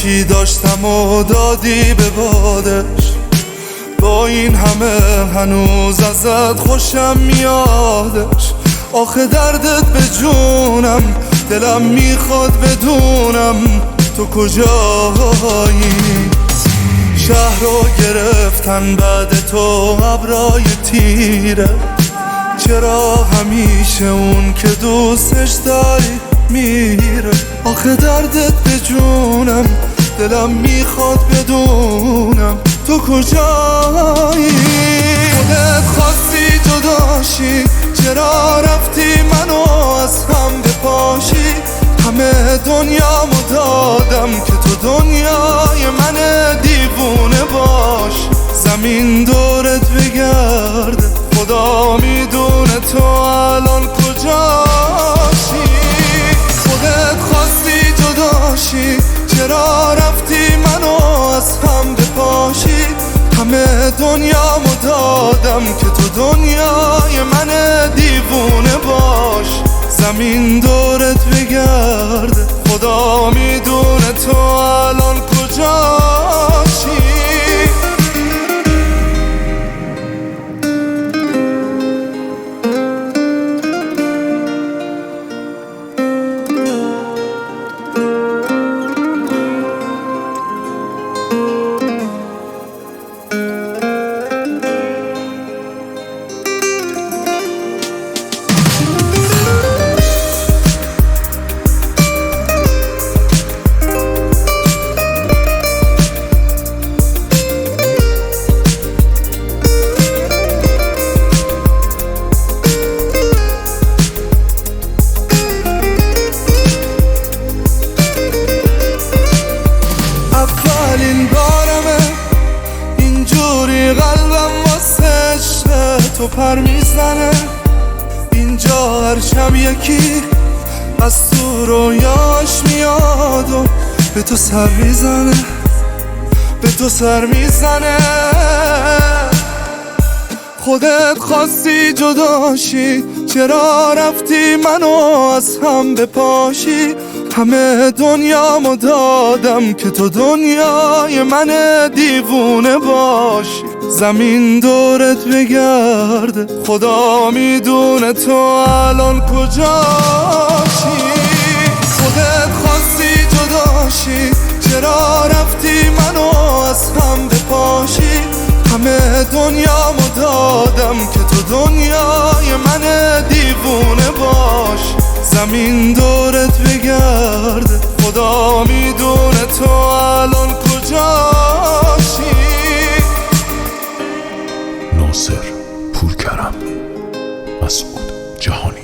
چی داشتم و دادی به بادش. با این همه هنوز ازت خوشم میادش. آخه دردت به جونم، دلم میخواد بدونم تو کجایی. شهر رو گرفتن بعد تو ابرای تیره. چرا همیشه اون که دوستش داری میره؟ آخه دردت به جونم، دلم میخواد بدونم تو کجایی. خودت خواستی جداشی، چرا رفتی منو از هم بپاشی؟ همه دنیامو دادم که تو دنیای من دیوونه باش. زمین دورت بگرده، خدا میدونه تو الان کجاشی. خودت خواستی جداشی، چرا رفتی منو از هم بپاشی؟ همه دنیامو دادم که تو دنیای من دیوونه باش. زمین دورت بگرده، خدا میدونه تو الان کجاشی. اولین بارمه اینجوری قلبم واسه عشق تو پر میزنه. اینجا هر شب یکی از تو رویاش میاد و به تو سر میزنه، به تو سر میزنه. خودت خواستی جداشی، چرا رفتی منو از هم بپاشی؟ همه دنیامو دادم که تو دنیای من دیوونه باشی. زمین دورت بگرده، خدا میدونه تو الان کجاشی. خودت خواستی جداشی، چرا رفتی منو از هم بپاشی؟ همه دنیامو دادم که تو دنیای من دیوونه باش. زمین دورت بگرده، خدا میدونه تو الان کجاشی. ناصر پورکرم، مسعود جهانی.